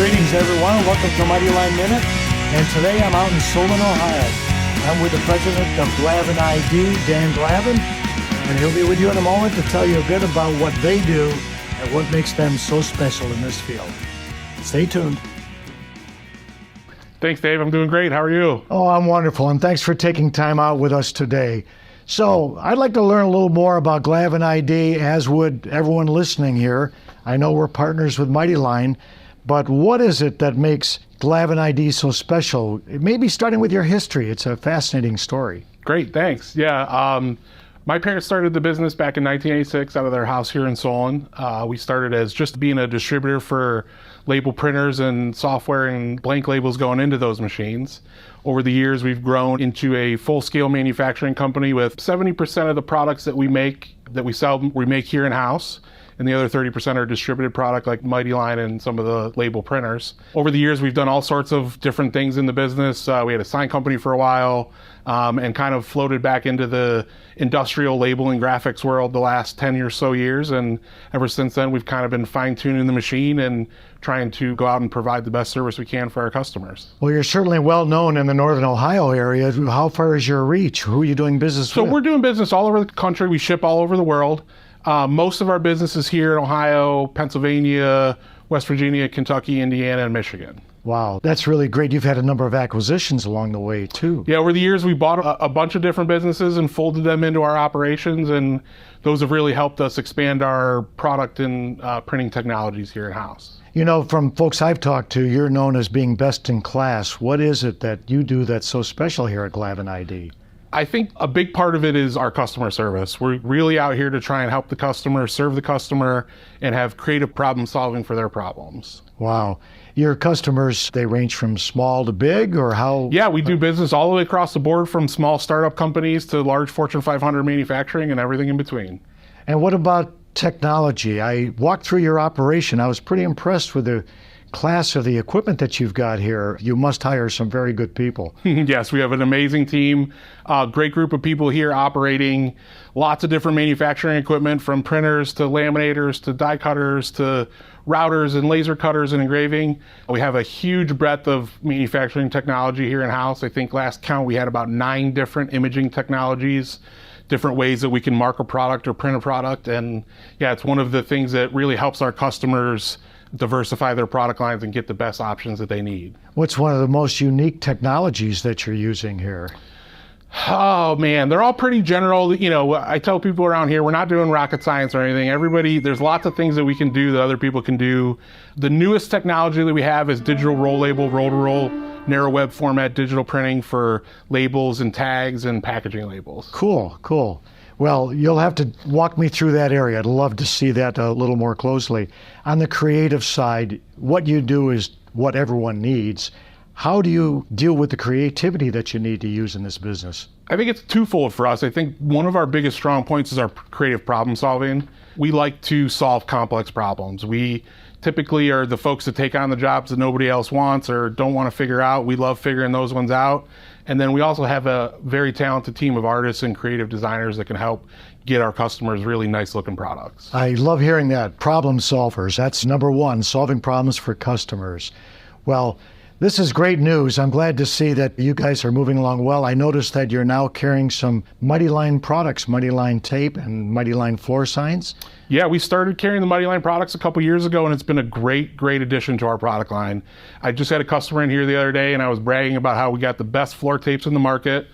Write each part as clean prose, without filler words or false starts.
Greetings everyone, welcome to Mighty Line Minute, and today I'm out in Solon, Ohio. I'm with the president of GLAVIN ID, Dan Glavin, and he'll be with you in a moment to tell you a bit about what they do and what makes them so special in this field. Stay tuned. Thanks, Dave. I'm doing great. How are you? Oh, I'm wonderful, and thanks for taking time out with us today. So, I'd like to learn a little more about GLAVIN ID, as would everyone listening here. I know we're partners with Mighty Line, but what is it that makes GLAVIN ID so special? Maybe starting with your history. It's a fascinating story. Great, thanks. Yeah, my parents started the business back in 1986 out of their house here in Solon. We started as just being a distributor for label printers and software and blank labels going into those machines. Over the years, we've grown into a full-scale manufacturing company with 70% of the products that we sell, we make here in-house. And the other 30% are distributed product like Mighty Line and some of the label printers. Over the years, we've done all sorts of different things in the business. We had a sign company for a while and kind of floated back into the industrial labeling graphics world the last 10 or so years. And ever since then, we've kind of been fine-tuning the machine and trying to go out and provide the best service we can for our customers. Well, you're certainly well known in the Northern Ohio area. How far is your reach? Who are you doing business with? So we're doing business all over the country. We ship all over the world. Most of our business is here in Ohio, Pennsylvania, West Virginia, Kentucky, Indiana, and Michigan. Wow, that's really great. You've had a number of acquisitions along the way, too. Yeah, over the years, we bought a bunch of different businesses and folded them into our operations, and those have really helped us expand our product and printing technologies here in-house. You know, from folks I've talked to, you're known as being best in class. What is it that you do that's so special here at GLAVIN ID? I think a big part of it is our customer service. We're really out here to try and help the customer, serve the customer, and have creative problem solving for their problems. Wow. Your customers, they range from small to big, or how? Yeah, we do business all the way across the board, from small startup companies to large Fortune 500 manufacturing and everything in between. And what about technology? I walked through your operation. I was pretty impressed with the class of the equipment that you've got here. You must hire some very good people. Yes, we have an amazing team, great group of people here operating lots of different manufacturing equipment, from printers to laminators to die cutters to routers and laser cutters and engraving. We have a huge breadth of manufacturing technology here in-house. I think last count we had about 9 different imaging technologies, different ways that we can mark a product or print a product. And yeah, it's one of the things that really helps our customers diversify their product lines and get the best options that they need. What's one of the most unique technologies that you're using here? Oh man, they're all pretty general. You know, I tell people around here, we're not doing rocket science or anything. There's lots of things that we can do that other people can do. The newest technology that we have is digital roll label, roll-to-roll, narrow web format digital printing for labels and tags and packaging labels. Cool, cool. Well, you'll have to walk me through that area. I'd love to see that a little more closely. On the creative side, what you do is what everyone needs. How do you deal with the creativity that you need to use in this business? I think it's twofold for us. I think one of our biggest strong points is our creative problem solving. We like to solve complex problems. We typically are the folks that take on the jobs that nobody else wants or don't want to figure out. We love figuring those ones out. And then we also have a very talented team of artists and creative designers that can help get our customers really nice looking products. I love hearing that. Problem solvers. That's number one, solving problems for customers. Well, this is great news. I'm glad to see that you guys are moving along well. I noticed that you're now carrying some Mighty Line products, Mighty Line tape and Mighty Line floor signs. Yeah, we started carrying the Mighty Line products a couple years ago, and it's been a great addition to our product line. I just had a customer in here the other day, and I was bragging about how we got the best floor tapes in the market.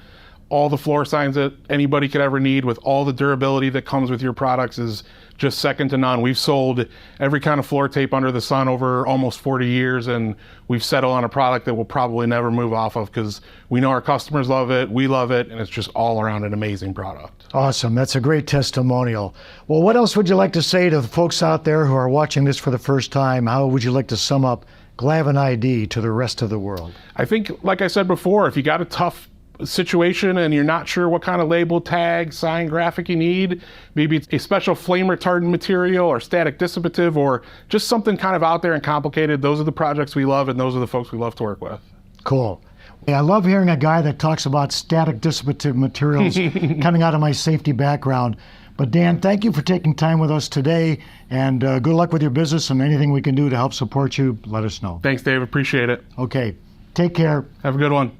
All the floor signs that anybody could ever need, with all the durability that comes with your products, is just second to none. We've sold every kind of floor tape under the sun over almost 40 years, and we've settled on a product that we'll probably never move off of because we know our customers love it, we love it, and it's just all around an amazing product. Awesome. That's a great testimonial. Well, what else would you like to say to the folks out there who are watching this for the first time? How would you like to sum up GLAVIN ID to the rest of the world? I think, like I said before, if you got a tough situation and you're not sure what kind of label, tag, sign, graphic you need, maybe it's a special flame retardant material or static dissipative or just something kind of out there and complicated, those are the projects we love and those are the folks we love to work with. Cool. I love hearing a guy that talks about static dissipative materials coming out of my safety background. But Dan, thank you for taking time with us today, and good luck with your business, and anything we can do to help support you, let us know. Thanks, Dave. Appreciate it. Okay, take care. Have a good one.